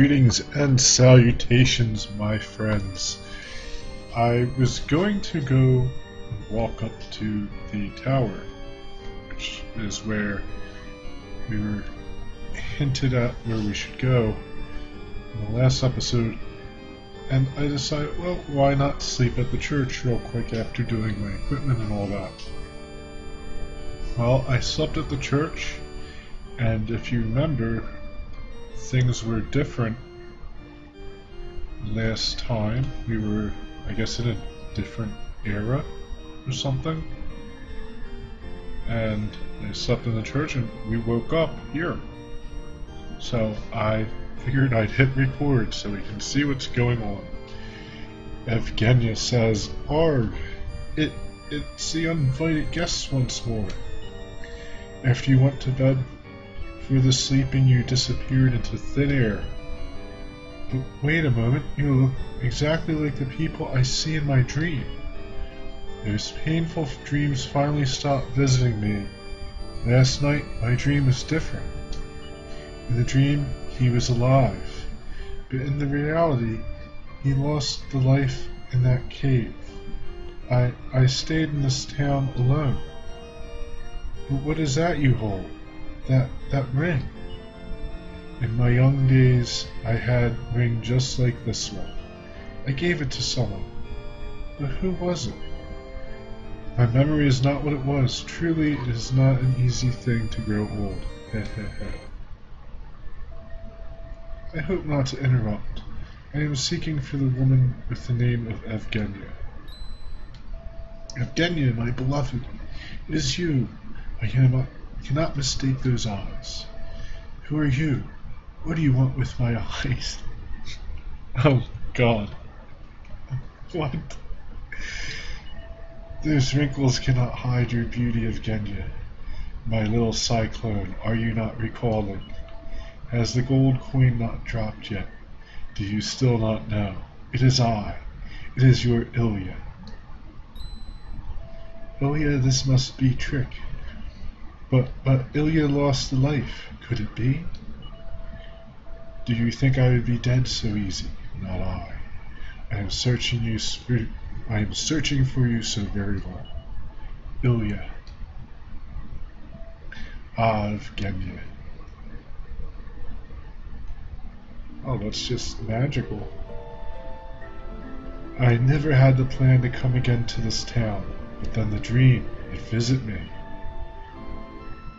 Greetings and salutations, my friends. I was going to go walk up to the tower, which is where we were hinted at where we should go in the last episode, and I decided, well, why not sleep at the church real quick after doing my equipment and all that. Well, I slept at the church, and if you remember, things were different last time. We were, I guess, in a different era or something. And I slept in the church and we woke up here. So I figured I'd hit record so we can see what's going on. Evgenia says, "Arg, it's the uninvited guests once more. After you went to bed for the sleeping, you disappeared into thin air. But wait a moment, you look exactly like the people I see in my dream. Those painful dreams finally stopped visiting me. Last night, my dream was different. In the dream, he was alive, but in the reality, he lost the life in that cave. I stayed in this town alone. But what is that you hold? That ring? In my young days, I had a ring just like this one. I gave it to someone. But who was it? My memory is not what it was. Truly, it is not an easy thing to grow old. I hope not to interrupt. I am seeking for the woman with the name of Evgenia. Evgenia, my beloved, it is you. I cannot mistake those eyes. Who are you? What do you want with my eyes? Oh, God. What? Those wrinkles cannot hide your beauty, Evgenia. My little cyclone, are you not recalling? Has the gold coin not dropped yet? Do you still not know? It is I. It is your Ilya. Ilya, this must be trick. But Ilya lost the life. Could it be? Do you think I would be dead so easy? Not I. I am searching for you so very long. Ilya. Evgenia. Oh, that's just magical. I never had the plan to come again to this town, but then the dream, it visit me.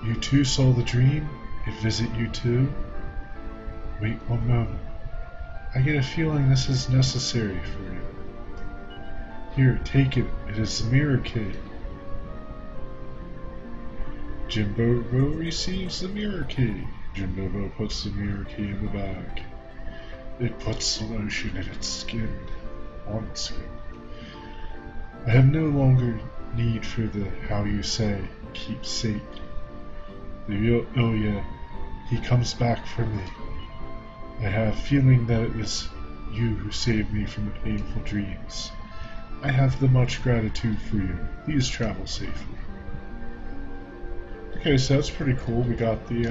You too saw the dream? It visit you too? Wait one moment. I get a feeling this is necessary for you. Here, take it. It is the mirror key. Jimbobo receives the mirror key. Jimbobo puts the mirror key in the bag. It puts the lotion in its skin. On its skin. I have no longer need for the, how you say, keepsake. The real Ilya, he comes back for me. I have a feeling that it was you who saved me from the painful dreams. I have the much gratitude for you. Please travel safely. Okay, so that's pretty cool. We got the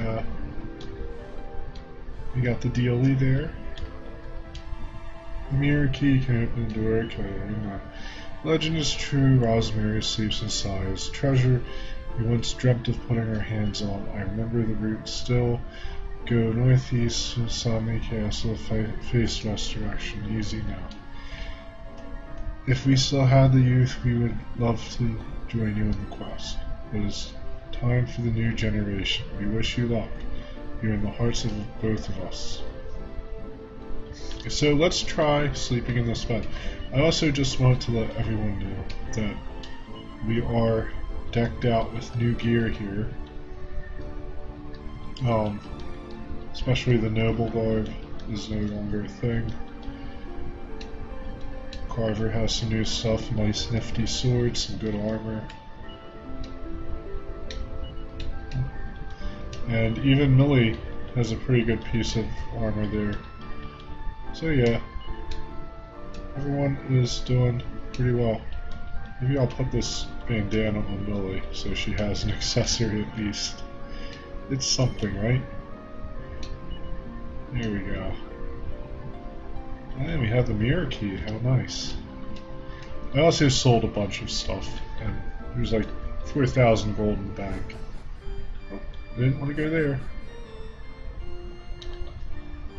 DLE there. The mirror key can open the door. Okay, legend is true. Rosemary sleeps and sighs. Treasure we once dreamt of putting our hands on. I remember the route still. Go northeast to Sami Castle, face west direction. Easy now. If we still had the youth, we would love to join you in the quest. It is time for the new generation. We wish you luck. You're in the hearts of both of us. So let's try sleeping in this bed. I also just wanted to let everyone know that we are decked out with new gear here. Especially the noble garb is no longer a thing. Carver has some new stuff, nice nifty swords, some good armor. And even Millie has a pretty good piece of armor there. So yeah, everyone is doing pretty well. Maybe I'll put this bandana on Millie so she has an accessory at least. It's something, right? There we go. And we have the mirror key, how nice. I also sold a bunch of stuff, and there's like 4,000 gold in the bank. Oh, I didn't want to go there.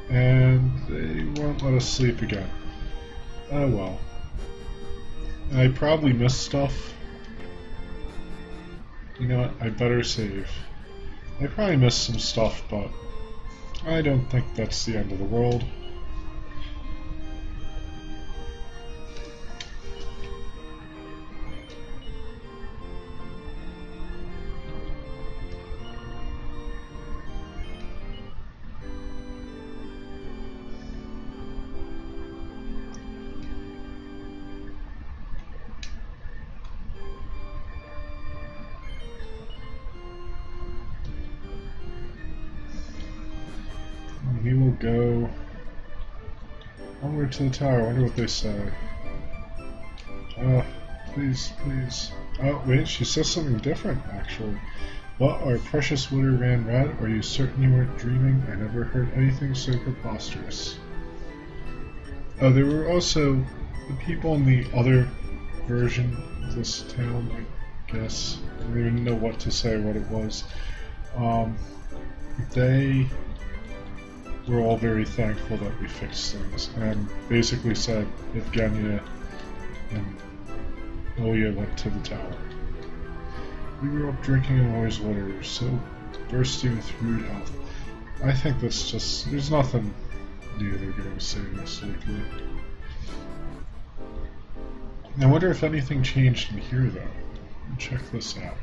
And they won't let us sleep again. Oh well. I probably missed stuff. You know what, I better save. I probably missed some stuff, but I don't think that's the end of the world. We will go onward to the tower. I wonder what they say. Please, please. Oh, wait, she says something different, actually. What, our precious water ran red? Are you certain you weren't dreaming? I never heard anything so preposterous. Oh, there were also the people in the other version of this town, I guess. I don't even know what to say, what it was. They were all very thankful that we fixed things, and basically said Evgenia and Ilya went to the tower. We were up drinking in Ilya's water, so bursting with rude health. I think that's just, there's nothing new they're going to say this likely. I wonder if anything changed in here though. Check this out.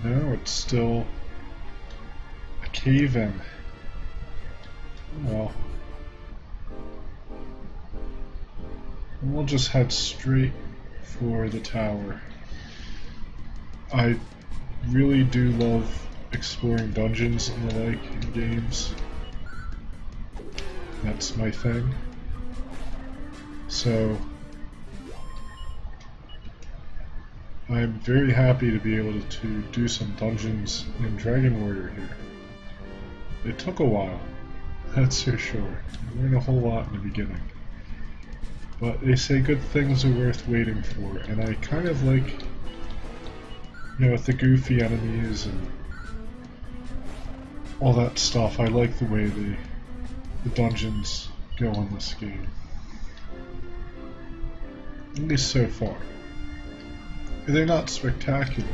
No, it's still a cave-in. Well, we'll just head straight for the tower. I really do love exploring dungeons and the like in games. That's my thing. So I'm very happy to be able to do some dungeons in Dragon Warrior here. It took a while. That's for sure. I learned a whole lot in the beginning. But they say good things are worth waiting for, and I kind of like, you know, with the goofy enemies and all that stuff, I like the way the dungeons go in this game. At least so far. They're not spectacular,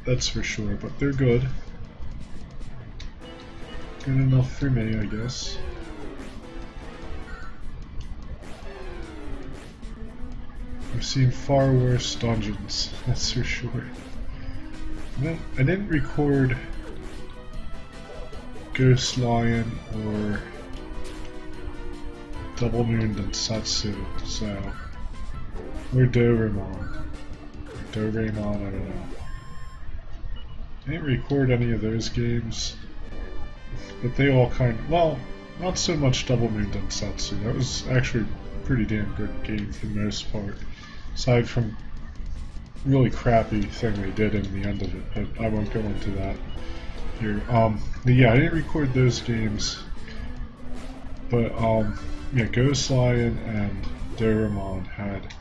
that's for sure, but they're good. Good enough for me, I guess. I've seen far worse dungeons, that's for sure. I didn't record Ghost Lion or Double Moon Densetsu, so... or Doraemon. I don't know. I didn't record any of those games. But they all kind of, well, not so much Double Moon Densetsu. That was actually a pretty damn good game for the most part. Aside from really crappy thing they did in the end of it, but I won't go into that here. But yeah, I didn't record those games. But yeah, Ghost Lion and Doraemon had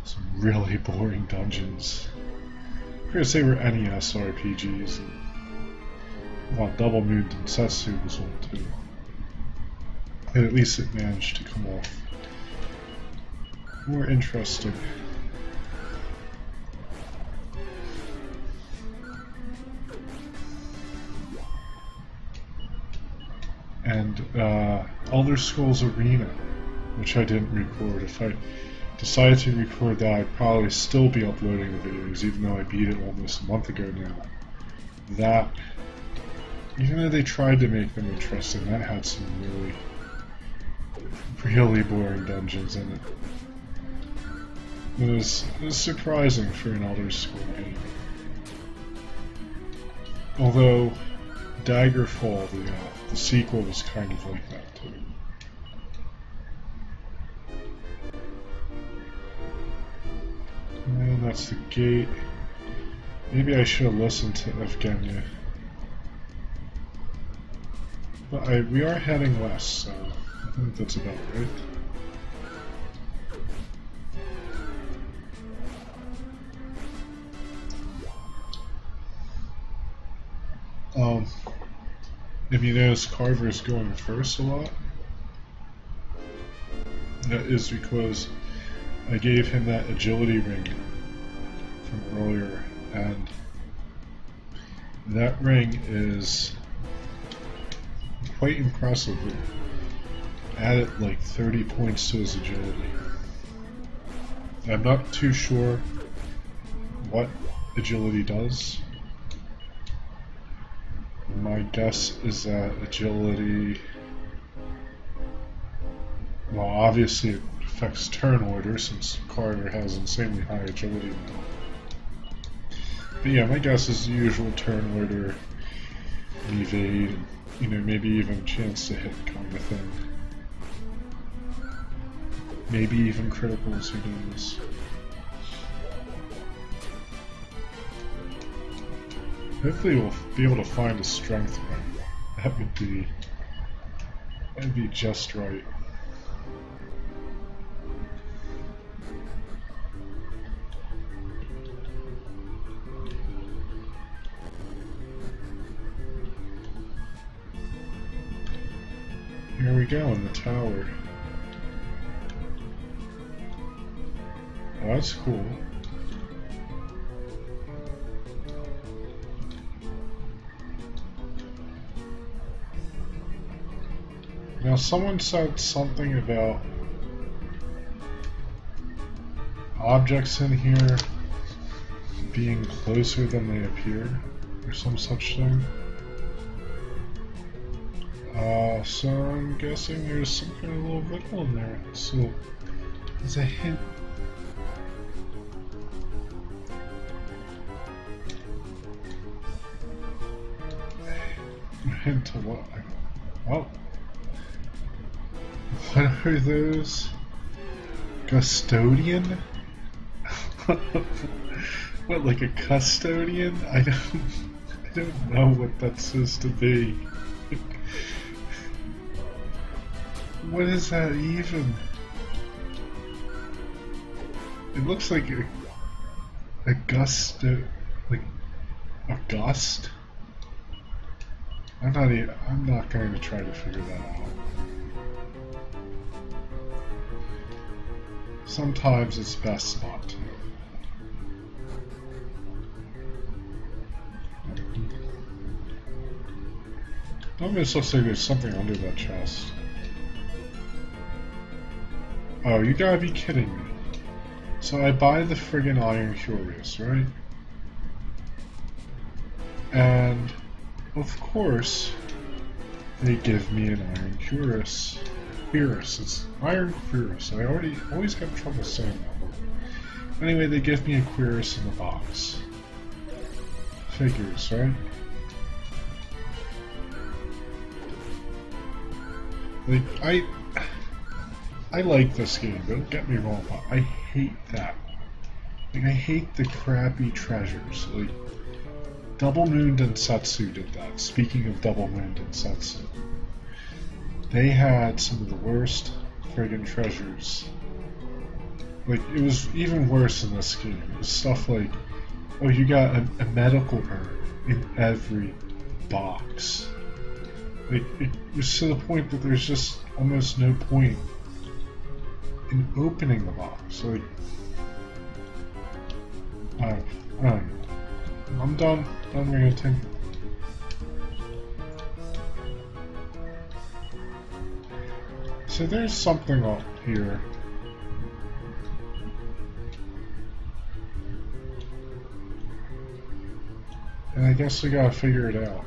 some really boring dungeons. I guess they were NES RPGs. Well, Double Moon Densetsu was one too. And at least it managed to come off more interesting. And Elder Scrolls Arena, which I didn't record. If I decided to record that, I'd probably still be uploading the videos, even though I beat it almost a month ago now. That, even though they tried to make them interesting, that had some really boring dungeons in it. It was surprising for an Elder Scrolls game. Although Daggerfall, the sequel, was kind of like that too. And that's the gate. Maybe I should have listened to Evgenia. But we are heading west, so I think that's about right. If you notice, Carver's going first a lot. That is because I gave him that agility ring from earlier, and that ring is quite impressive. It added like 30 points to his agility. I'm not too sure what agility does. My guess is that agility, well, obviously it affects turn order since Carver has insanely high agility now. But yeah, my guess is the usual turn order, evade, and, maybe even chance to hit kind of thing. Maybe even criticals, who knows. Hopefully we'll be able to find a strength ring. That would be just right. Here we go in the tower. Oh, that's cool. Now, someone said something about objects in here being closer than they appear, or some such thing. So I'm guessing there's some kind of little riddle in there. So there's a hint. A hint to what? Oh. What are those? Custodian? What, like a custodian? I don't know what that's supposed to be. What is that even? It looks like a gust, like a gust. I'm not going to try to figure that out. Sometimes it's best not to. Almost looks like there's something under that chest. Oh, you gotta be kidding me. So I buy the friggin' Iron Curious, right? And, of course, they give me an Iron Curious. It's Iron Quirus. I always have trouble saying that word. Anyway, they give me a Quirus in the box. Figures, right? Like, I like this game, don't get me wrong, but I hate that. Like, I hate the crappy treasures. Like, Double Moon Densetsu did that. Speaking of Double Moon Densetsu. They had some of the worst friggin' treasures. Like, it was even worse in this game. It was stuff like, oh, you got a medical herb in every box. Like, it was to the point that there's just almost no point in opening the box. Like, I don't know. I'm done ranting. So there's something up here. And I guess we gotta figure it out.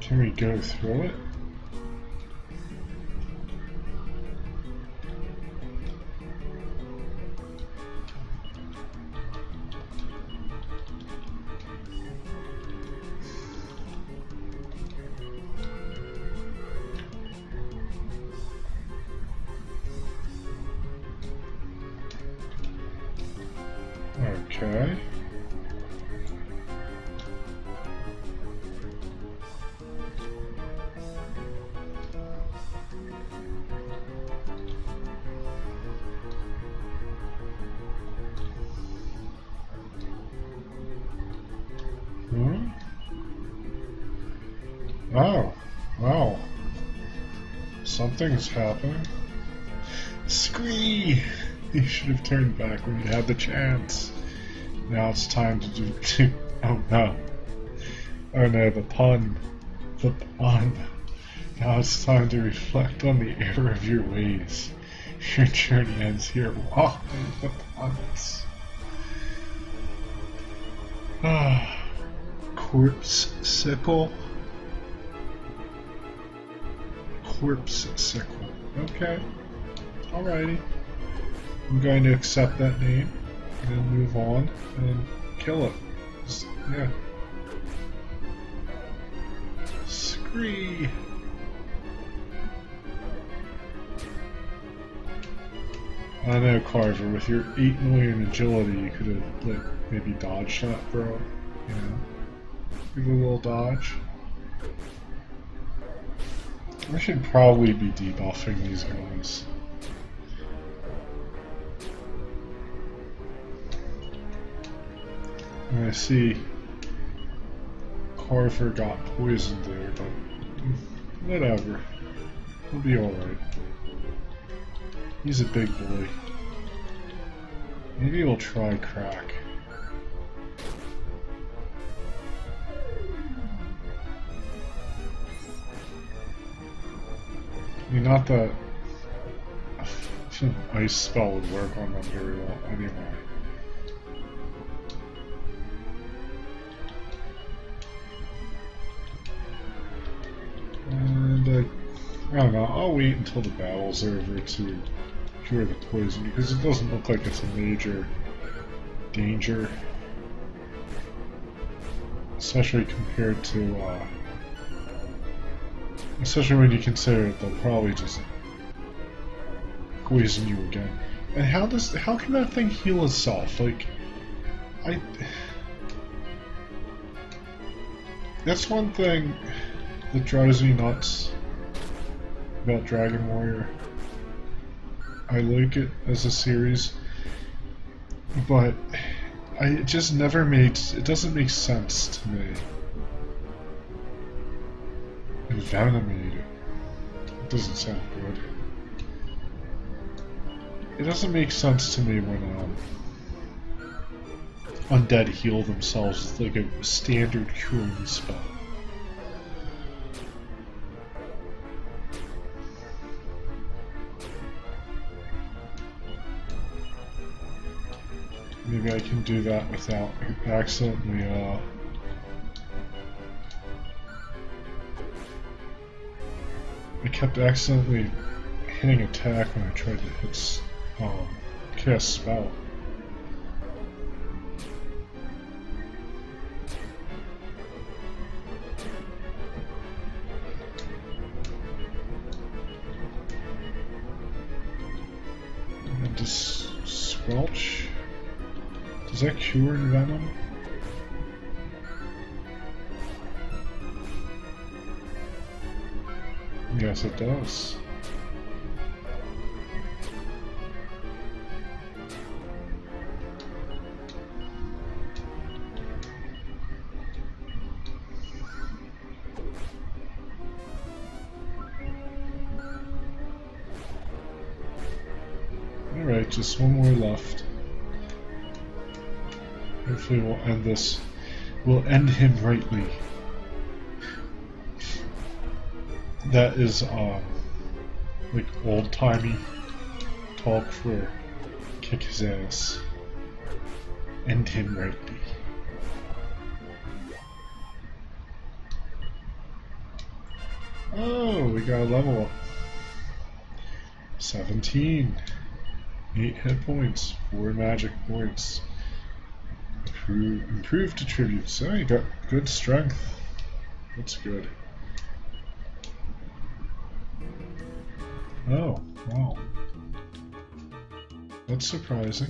Can we go through it? Okay. Hmm? Oh, wow. Something's happening. Scree! You should have turned back when you had the chance. Now it's time to do. Oh no. Oh no, the pun. The pun. Now it's time to reflect on the error of your ways. Your journey ends here. Walk the puns. Ah. Corpse sickle. Corpse sickle. Okay. Alrighty. I'm going to accept that name and then move on and kill it. Yeah. Scree! I know, Carver, with your 8 million agility, you could have, like, maybe dodged that, bro. You know? Give it a little dodge. I should probably be debuffing these guys. I see Carver got poisoned there, but whatever. He'll be alright. He's a big boy. Maybe we'll try crack. I mean, not that an ice spell would work on them very well anyway. And I don't know, I'll wait until the battle's over to cure the poison, because it doesn't look like it's a major danger. Especially compared to, especially when you consider that they'll probably just poison you again. And how can that thing heal itself? Like, that's one thing that drives me nuts about Dragon Warrior. I like it as a series, but it just never it doesn't make sense to me. Envenomated. It doesn't sound good. It doesn't make sense to me when undead heal themselves with like a standard curing spell. Maybe I can do that without accidentally I kept accidentally hitting attack when I tried to hit cast spell. And this squelch. Does that cure venom? Yes, it does. Alright, just one more left. Hopefully we'll end this. We'll end him rightly. That is, like old-timey talk for kick his ass. End him rightly. Oh, we got a level up. 17. 8 hit points, 4 magic points. Improved attributes. So you got good strength. That's good. Oh, wow. That's surprising.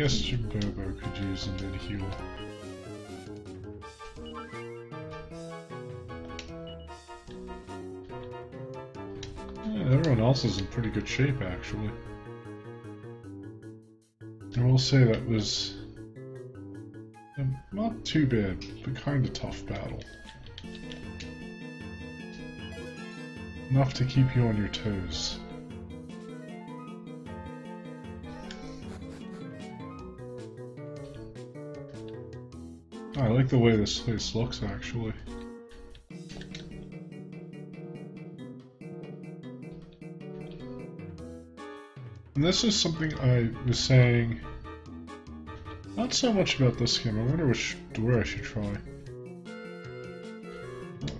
guess Jimbobo could use a mid-heal. Yeah, everyone else is in pretty good shape, actually. I will say that was not too bad, but kind of tough battle. Enough to keep you on your toes. I like the way this place looks, actually. And this is something I was saying, not so much about this game. I wonder which door I should try.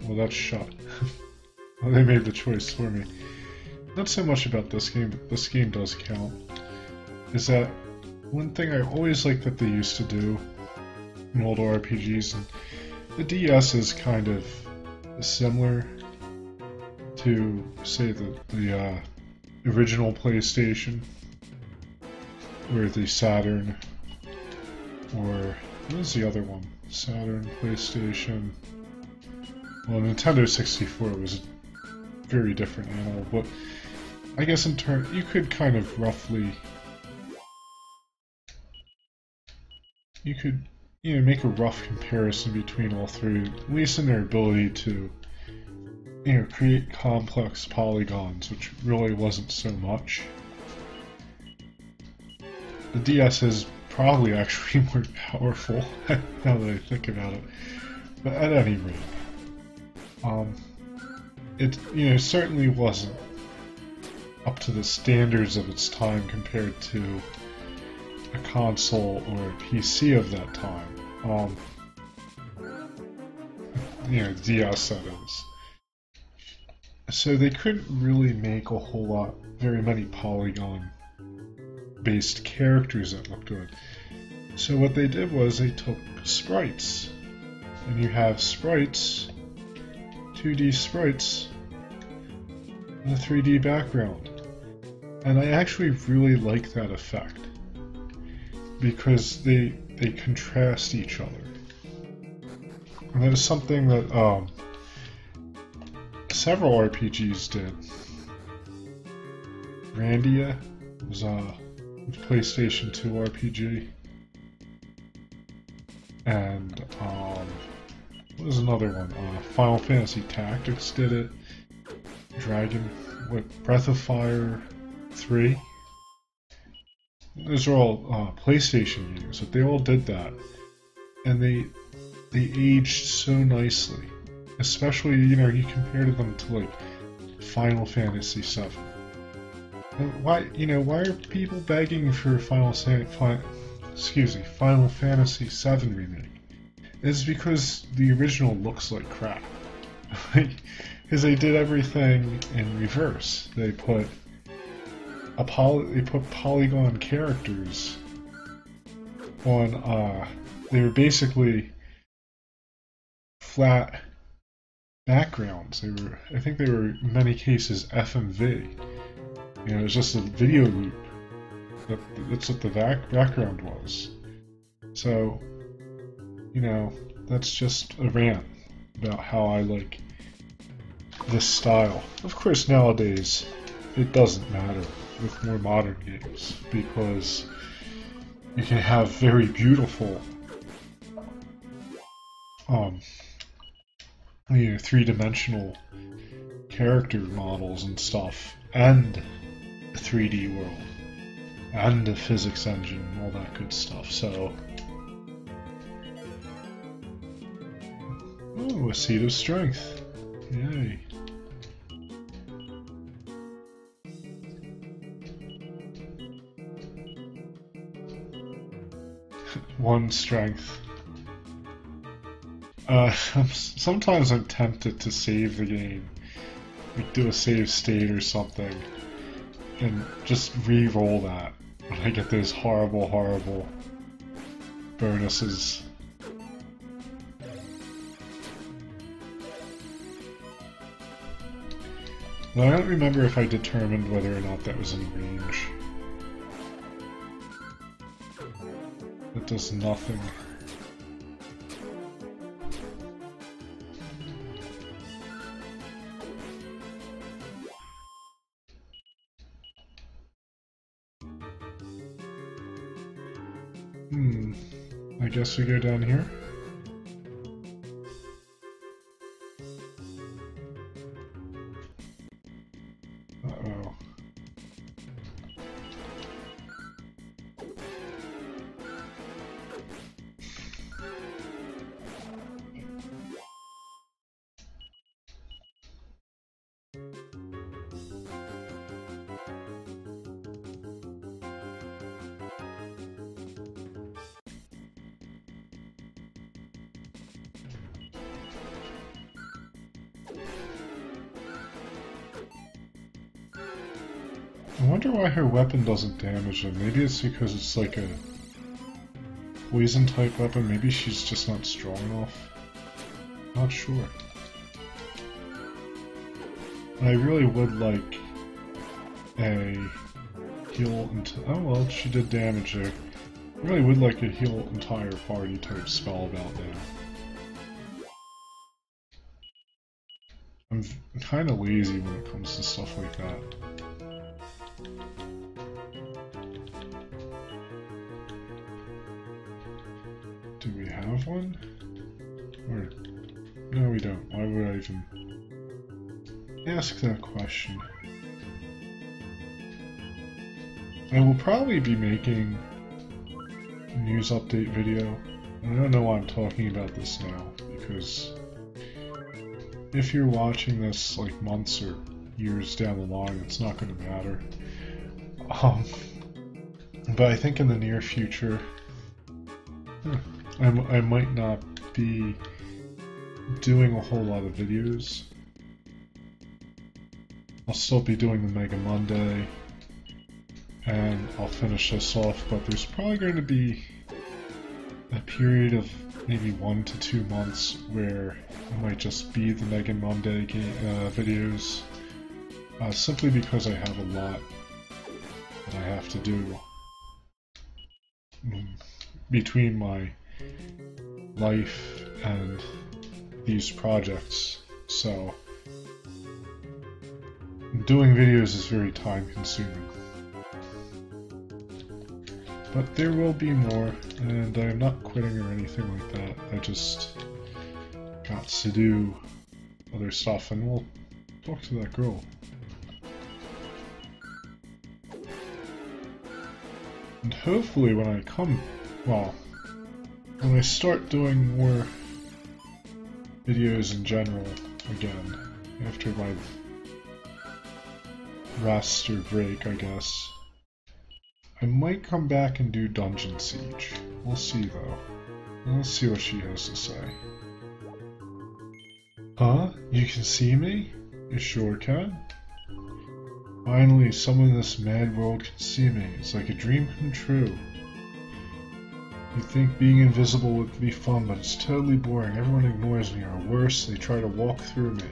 Well, that's shut. Well, they made the choice for me. Not so much about this game, but this game does count. Is that one thing I always liked that they used to do in old RPGs, and the DS is kind of similar to, say, the original PlayStation, or the Saturn, or what was the other one? Saturn, PlayStation. Well, Nintendo 64 was a very different animal, but I guess in turn you could kind of roughly, you could, you know, make a rough comparison between all three, at least in their ability to, you know, create complex polygons, which really wasn't so much. The DS is probably actually more powerful, now that I think about it. But at any rate, it, you know, certainly wasn't up to the standards of its time compared to a console or a PC of that time. You know, DS that is. So they couldn't really make a whole lot, very many polygon-based characters that looked good. So what they did was they took sprites, and you have sprites, 2D sprites, and a 3D background. And I actually really like that effect, because they contrast each other. And that is something that several RPGs did. Randia was a PlayStation 2 RPG. And what was another one? Final Fantasy Tactics did it. Breath of Fire 3. Those are all PlayStation games, but they all did that, and they aged so nicely. Especially, you know, you compared them to like Final Fantasy VII. And why are people begging for Final Fantasy VII remake? It's because the original looks like crap. Because they did everything in reverse. They put polygon characters on, they were basically flat backgrounds. I think they were in many cases FMV. You know, it was just a video loop. That's what the background was. So, you know, that's just a rant about how I like this style. Of course, nowadays, it doesn't matter with more modern games, because you can have very beautiful you know, three-dimensional character models and stuff, and a 3D world, and a physics engine, all that good stuff. So, oh, a seed of strength. Yay. One strength. Sometimes I'm tempted to save the game, like do a save state or something, and just re-roll that when I get those horrible, horrible bonuses. But I don't remember if I determined whether or not that was in range. It does nothing. I guess we go down here. Uh-oh. I wonder why her weapon doesn't damage him. Maybe it's because it's like a poison type weapon. Maybe she's just not strong enough. Not sure. I really would like a heal oh well, she did damage there. I really would like a heal entire party type spell about now. I'm kind of lazy when it comes to stuff like that. Do we have one? Or no, we don't. Why would I even ask that question? I will probably be making a news update video. I don't know why I'm talking about this now, because if you're watching this like months or years down the line, it's not going to matter. But I think in the near future, I might not be doing a whole lot of videos. I'll still be doing the Mega Monday, and I'll finish this off, but there's probably going to be a period of maybe 1 to 2 months where it might just be the Mega Monday videos, simply because I have a lot that I have to do between my life and these projects, so doing videos is very time consuming. But there will be more, and I'm not quitting or anything like that. I just got to do other stuff, and we'll talk to that girl. And hopefully when I when I start doing more videos in general again, after my rest or break, I guess, I might come back and do Dungeon Siege. We'll see though. Let's see what she has to say. Huh? You can see me? You sure can? Finally, someone in this mad world can see me. It's like a dream come true. You think being invisible would be fun, but it's totally boring. Everyone ignores me, or worse, they try to walk through me.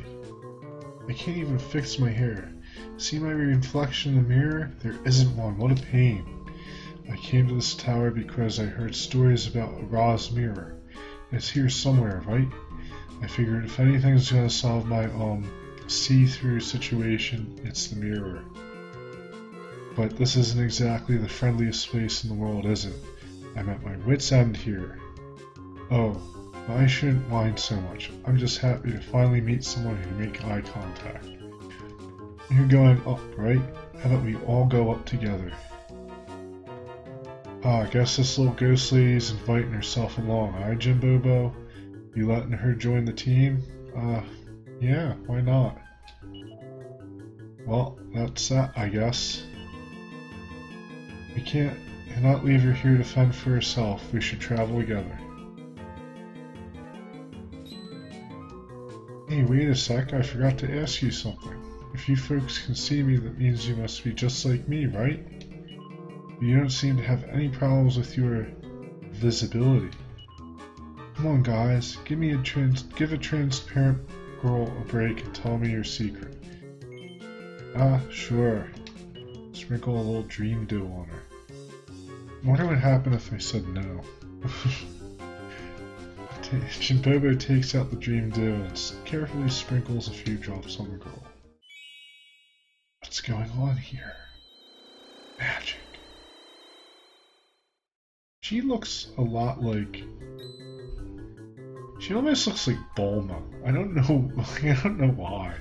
I can't even fix my hair. See my reflection in the mirror? There isn't one. What a pain. I came to this tower because I heard stories about Ra's mirror. It's here somewhere, right? I figured if anything's gonna solve my see-through situation, it's the mirror. But this isn't exactly the friendliest place in the world, is it? I'm at my wit's end here. Oh, well, I shouldn't mind so much. I'm just happy to finally meet someone who can make eye contact. You're going up, right? How about we all go up together? I guess this little ghost lady's inviting herself along, huh, Jimbobo? You letting her join the team? Yeah, why not? Well, that's that, I guess. We cannot leave her here to fend for herself. We should travel together. Hey, wait a sec, I forgot to ask you something. If you folks can see me, that means you must be just like me, right? You don't seem to have any problems with your visibility. Come on, guys, give a transparent girl a break and tell me your secret. Sure. Sprinkle a little dream dew on her. wonder what happened if I said no. Jimbobo takes out the dream dew and carefully sprinkles a few drops on the girl. What's going on here? Magic. She looks a lot like... She almost looks like Bulma. I don't know why.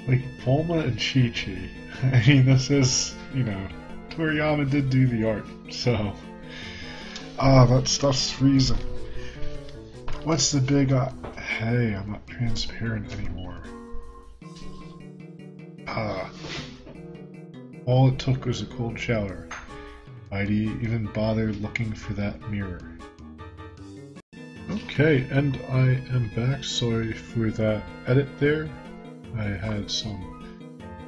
Like Bulma and Chi-Chi. I mean, this is, you know, Toriyama did do the art, so... Ah, that stuff's freezing. What's the big hey, I'm not transparent anymore. All it took was a cold shower. Why'd he even bother looking for that mirror? Okay, and I am back. Sorry for that edit there. I had some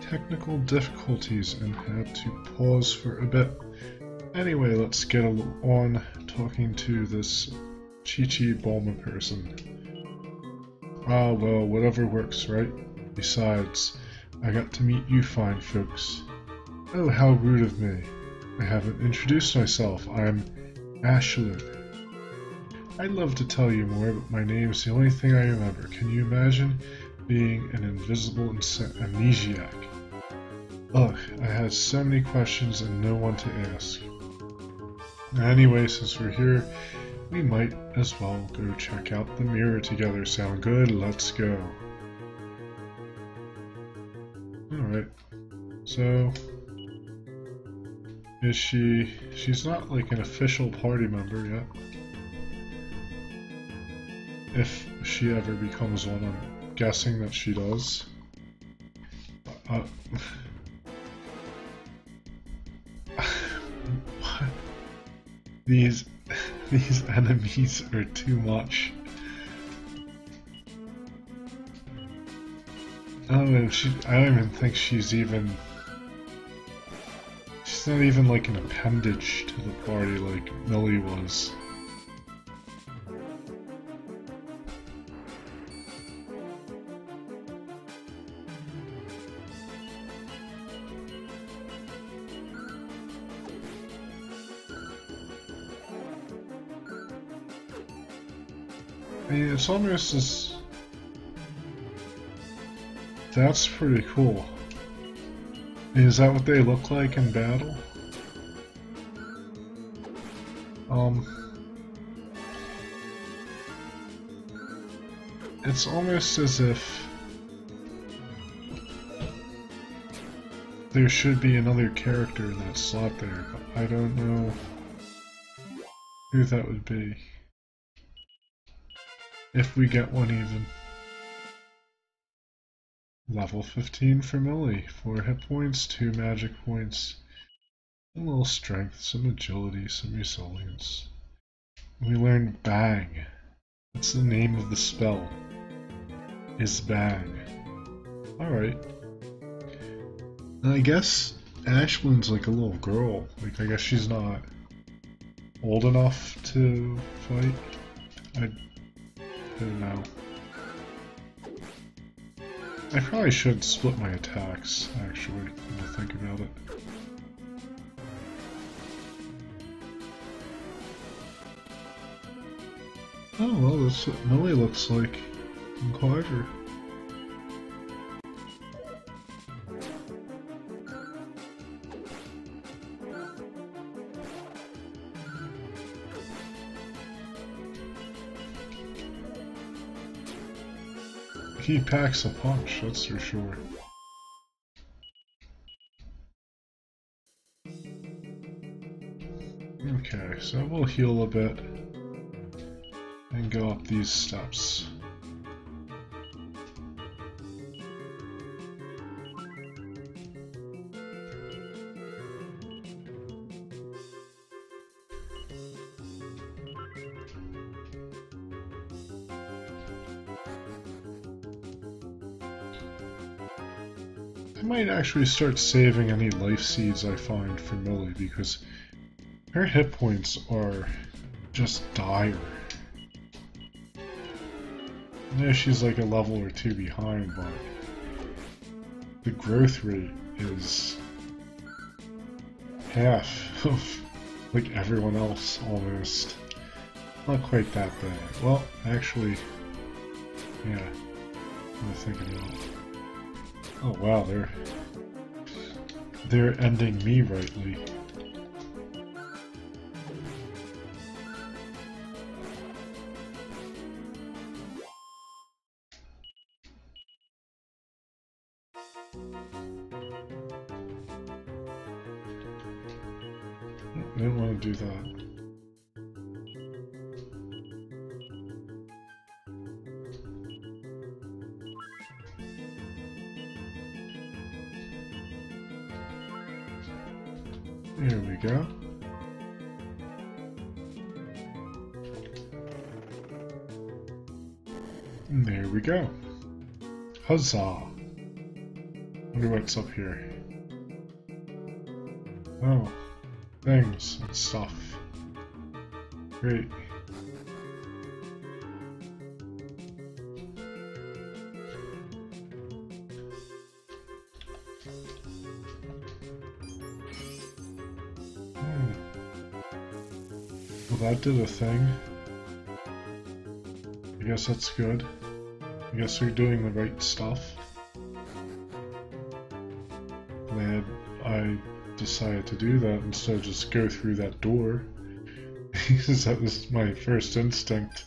technical difficulties and had to pause for a bit. Anyway, let's get on talking to this Chi-Chi Bulma person. Ah, well, whatever works, right? Besides, I got to meet you fine folks. Oh, how rude of me. I haven't introduced myself. I'm Ashler. I'd love to tell you more, but my name's the only thing I remember. Can you imagine being an invisible amnesiac? Ugh, I had so many questions and no one to ask. Anyway, since we're here, we might as well go check out the mirror together. Sound good? Let's go. Alright, so... Is she's not like an official party member yet. If she ever becomes one, I'm guessing that she does. What? These enemies are too much. I don't know, I don't even think she's not even like an appendage to the party like Millie was. I mean, it's almost as... That's pretty cool. Is that what they look like in battle? It's almost as if there should be another character in that slot there, but I don't know who that would be. If we get one even. Level 15 for Millie, 4 hit points, 2 magic points, a little strength, some agility, some resilience. We learned Bang. That's the name of the spell. Is Bang. Alright. I guess Ashland's like a little girl. Like, I guess she's not old enough to fight. I don't know. I probably should split my attacks, actually, when I think about it. Oh well, that's what Millie looks like in Carver. He packs a punch, that's for sure. Okay, so we'll heal a bit and go up these steps. I might actually start saving any life seeds I find for Millie because her hit points are just dire. I know she's like a level or 2 behind, but the growth rate is half of like everyone else, almost. Not quite that bad. Well, actually, yeah. I'm thinking of. Oh wow, they're ending me rightly. I didn't want to do that. There we go. And there we go. Huzzah! Wonder what's up here. Oh, things and stuff. Great. Well, that did a thing. I guess that's good. I guess we're doing the right stuff. Glad I decided to do that instead of just go through that door. Because that was my first instinct.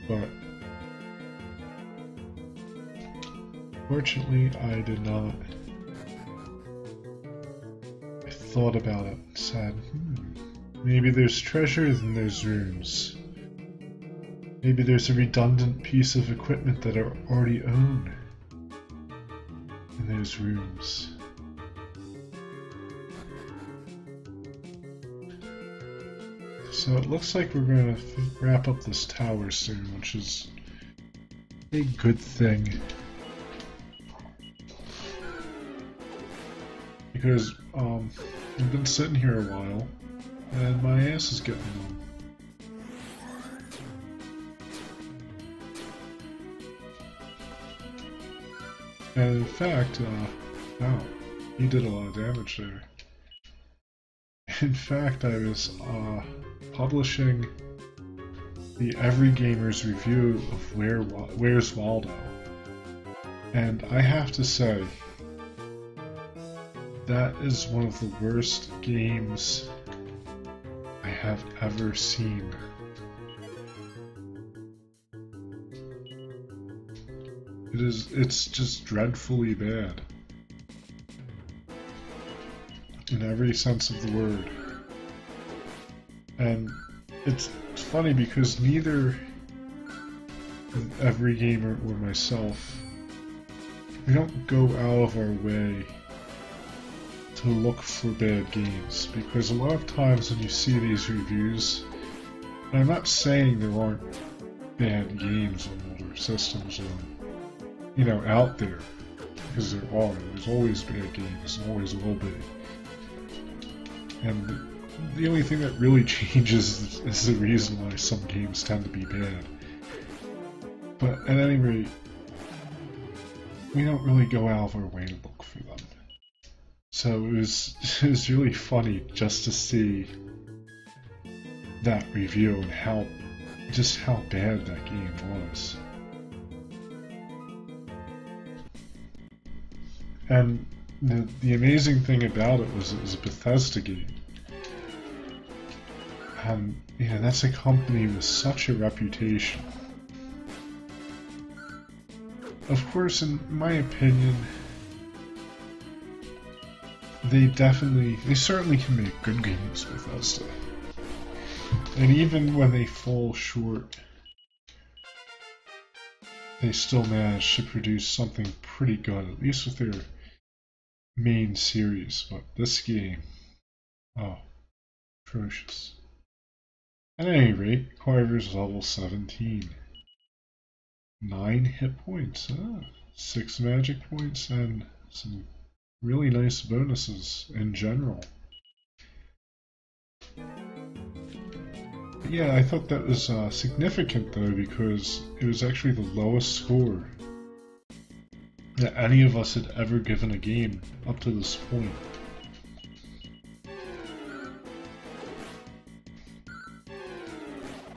But fortunately I did not. I thought about it and said, maybe there's treasures in those rooms. Maybe there's a redundant piece of equipment that I already own in those rooms. So it looks like we're going to wrap up this tower soon, which is a good thing. Because I've been sitting here a while, and my ass is getting numb. And in fact, wow, he did a lot of damage there. In fact, I was publishing the Every Gamer's review of Where's Waldo, and I have to say, that is one of the worst games I have ever seen. It's just dreadfully bad. In every sense of the word. And it's funny because neither Every Gamer or myself, we don't go out of our way to look for bad games, because a lot of times when you see these reviews, and I'm not saying there aren't bad games on older systems or, out there, because there are. There's always bad games, and always will be. And the only thing that really changes is the reason why some games tend to be bad. But at any rate, we don't really go out of our way to look for them. So it was really funny just to see that review and how bad that game was. And the amazing thing about it was a Bethesda game. And that's a company with such a reputation. Of course, in my opinion, they certainly can make good games, Bethesda. And even when they fall short, they still manage to produce something pretty good, at least with their main series. But this game, oh, atrocious. At any rate, Carver's level 17. 9 hit points, 6 magic points, and some really nice bonuses in general. But yeah, I thought that was significant though, because it was actually the lowest score that any of us had ever given a game up to this point.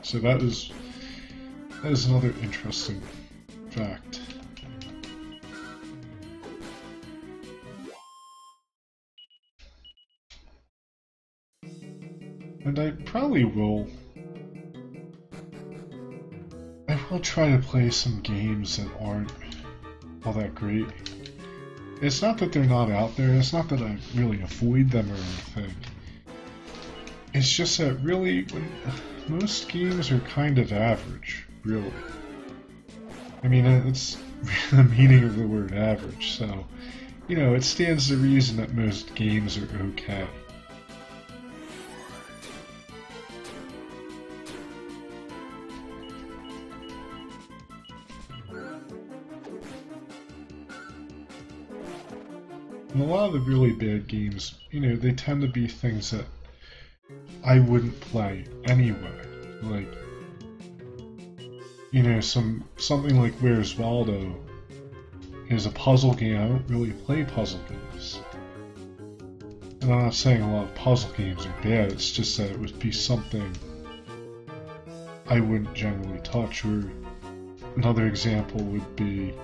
So that is another interesting fact. And I probably will. I will try to play some games that aren't all that great. It's not that they're not out there, it's not that I really avoid them or anything. It's just that really, when most games are kind of average, really. I mean, it's the meaning of the word average, so, you know, it stands to reason that most games are okay. And a lot of the really bad games, you know, they tend to be things that I wouldn't play anyway. Like, you know, something like Where's Waldo is a puzzle game. I don't really play puzzle games. And I'm not saying a lot of puzzle games are bad, it's just that it would be something I wouldn't generally touch. Or another example would be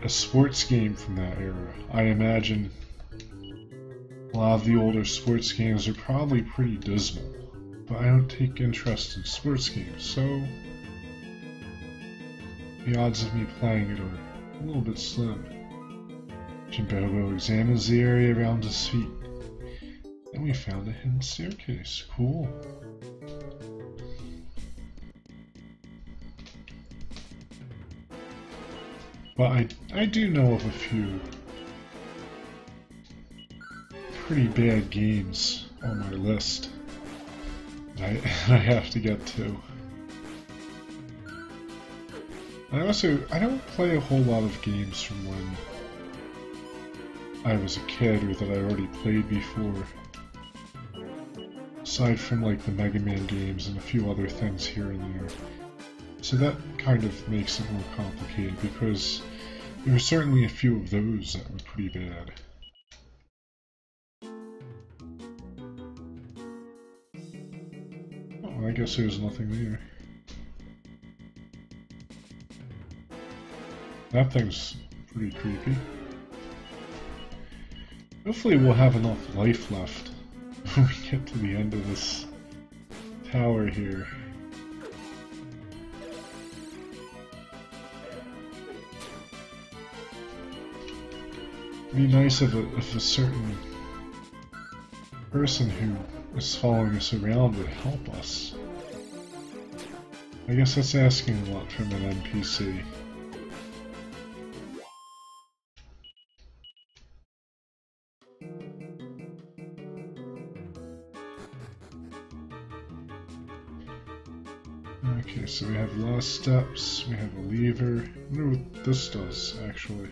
a sports game from that era. I imagine a lot of the older sports games are probably pretty dismal, but I don't take interest in sports games, so the odds of me playing it are a little bit slim. Jimbobo examines the area around his feet. Then we found a hidden staircase. Cool. But I do know of a few pretty bad games on my list that I have to get to. I don't play a whole lot of games from when I was a kid or that I already played before. Aside from like the Mega Man games and a few other things here and there. So that kind of makes it more complicated because there were certainly a few of those that were pretty bad. Oh, I guess there's nothing there. That thing's pretty creepy. Hopefully we'll have enough life left when we get to the end of this tower here. It'd be nice if a certain person who is following us around would help us. I guess that's asking a lot from an NPC. Okay, so we have lost steps, we have a lever. I wonder what this does, actually.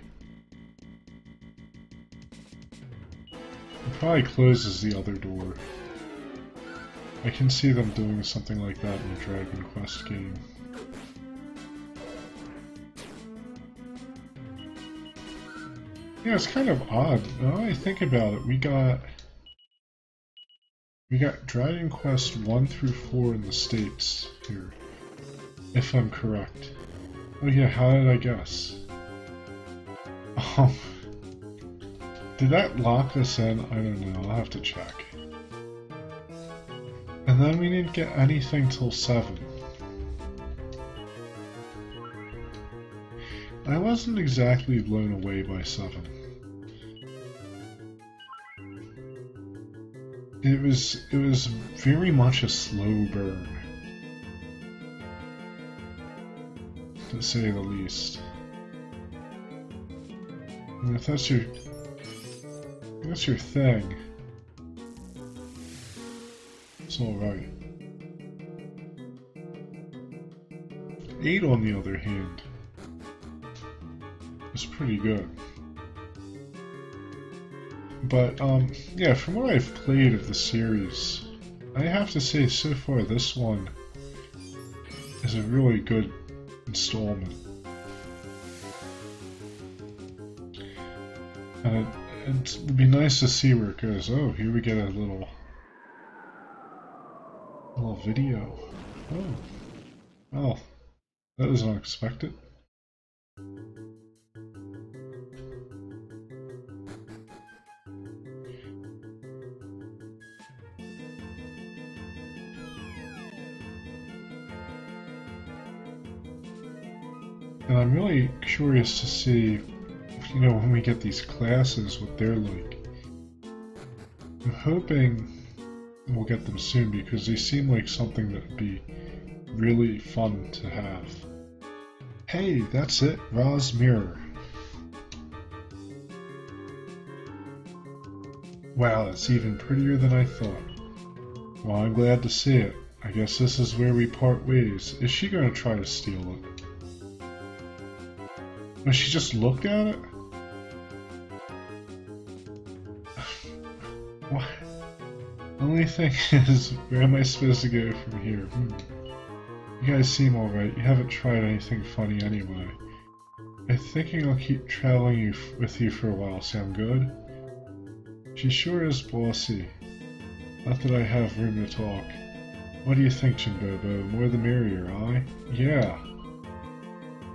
It probably closes the other door. I can see them doing something like that in a Dragon Quest game. Yeah, it's kind of odd. Now that I think about it, we got Dragon Quest 1 through 4 in the States here, if I'm correct. Oh yeah, how did I guess? Did that lock us in? I don't know, I'll have to check. And then we didn't get anything till 7. I wasn't exactly blown away by 7. It was very much a slow burn, to say the least. And if that's your thing, it's alright. 8, on the other hand, is pretty good. But, yeah, from what I've played of the series, I have to say so far this one is a really good installment. And it would be nice to see where it goes. Oh, here we get a little video. Oh, well, that was unexpected. And I'm really curious to see, you know, when we get these classes, what they're like. I'm hoping we'll get them soon because they seem like something that would be really fun to have. Hey, that's it, Ra's mirror. Wow, it's even prettier than I thought. Well, I'm glad to see it. I guess this is where we part ways. Is she going to try to steal it? No, she just looked at it? What? The only thing is, where am I supposed to go from here? You guys seem alright. You haven't tried anything funny anyway. I'm thinking I'll keep traveling with you for a while. Sound good? She sure is bossy. Not that I have room to talk. What do you think, Jimbobo? More the merrier, aye? Yeah.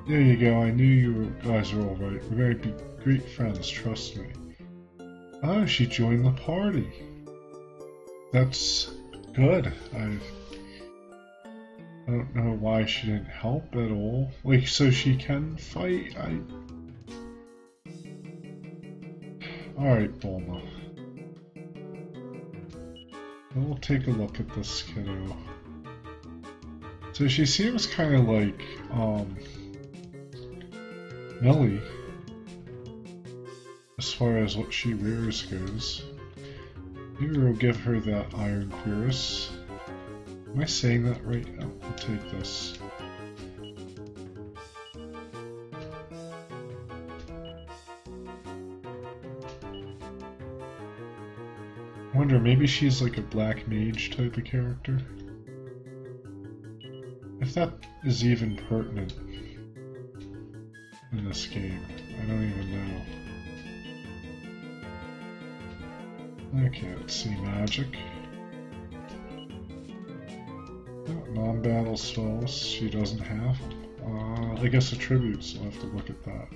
There you go. I knew you guys were alright. We're going to be great friends, trust me. Oh, she joined the party. That's good. I don't know why she didn't help at all. Like, so she can fight? Alright, Bulma. We'll take a look at this kiddo. So she seems kind of like, Millie, as far as what she wears goes. Maybe we'll give her that Iron Cuirass. Am I saying that right? Oh, I'll take this. I wonder, maybe she's like a black mage type of character? If that is even pertinent in this game, I don't even know. Okay, let's see, magic. Oh, non-battle spells, she doesn't have. I guess attributes, I'll have to look at that.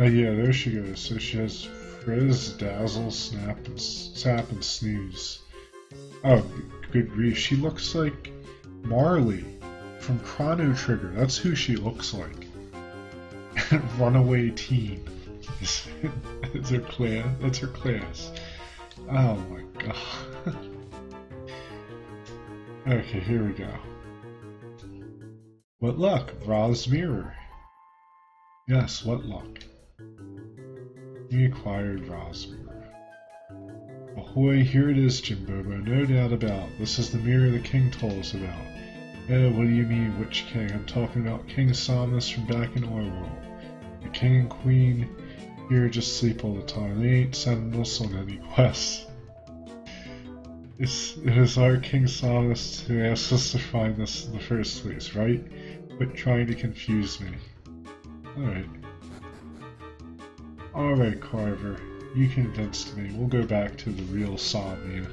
Yeah, there she goes. So she has Frizz, Dazzle, Sap, and Snooze. Oh, good grief. She looks like Marley from Chrono Trigger. That's who she looks like. Runaway Teen. Is her class. That's her class. Oh my god. Okay, here we go. What luck? Ra's mirror. Yes, what luck? We acquired Ra's mirror. Ahoy, here it is, Jimbobo, no doubt about. This is the mirror the king told us about. Oh, what do you mean, which king? I'm talking about King Samus from back in our world. The king and queen here just sleep all the time. They ain't sending us on any quests. It is our King Samus who asked us to find this in the first place, right? Quit trying to confuse me. Alright. Alright, Carver. You convinced me. We'll go back to the real Somnia.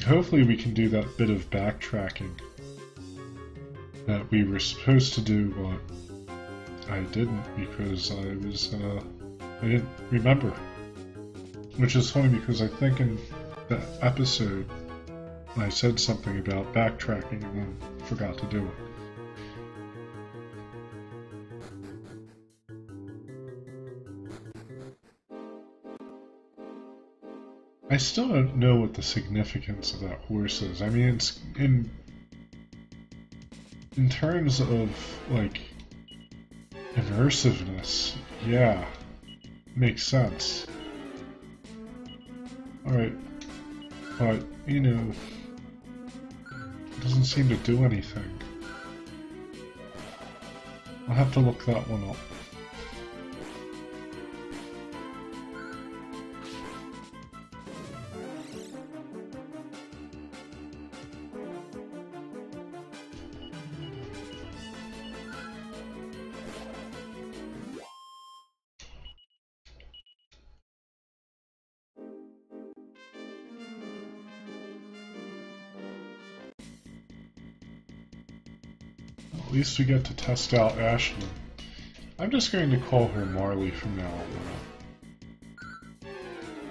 Hopefully we can do that bit of backtracking that we were supposed to do, but I didn't because I didn't remember. Which is funny because I think in the episode I said something about backtracking and then forgot to do it. I still don't know what the significance of that horse is. I mean, it's in terms of, like, immersiveness, yeah, makes sense. Alright, but, you know, it doesn't seem to do anything. I'll have to look that one up. least we get to test out Ashley. I'm just going to call her Marley from now on.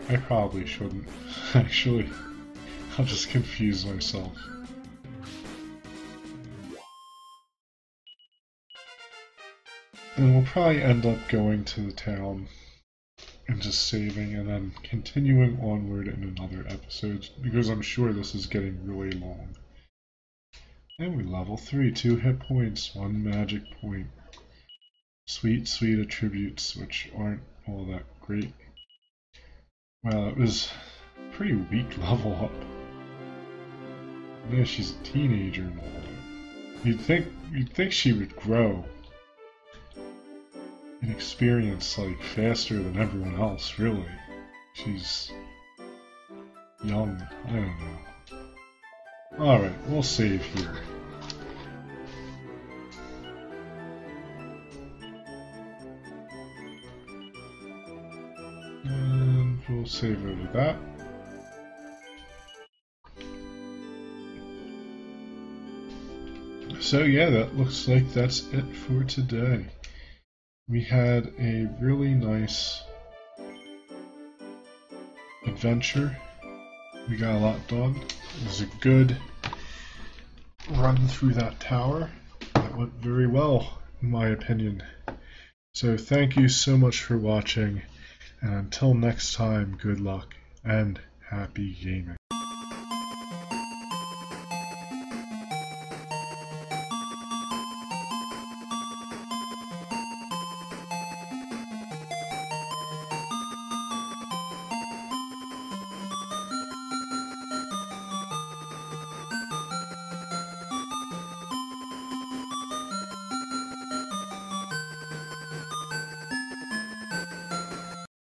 I probably shouldn't. Actually, I'll just confuse myself. And we'll probably end up going to the town and just saving and then continuing onward in another episode, because I'm sure this is getting really long. And we level 3, 2 hit points, 1 magic point. Sweet, sweet attributes, which aren't all that great. Well, it was a pretty weak level up. Yeah, she's a teenager now. You'd think she would grow in experience like faster than everyone else, really. She's young, I don't know. Alright, we'll save here. And we'll save over that. So yeah, that looks like that's it for today. We had a really nice adventure. We got a lot done. It was a good run through that tower. That went very well, in my opinion. So thank you so much for watching, and until next time, good luck and happy gaming.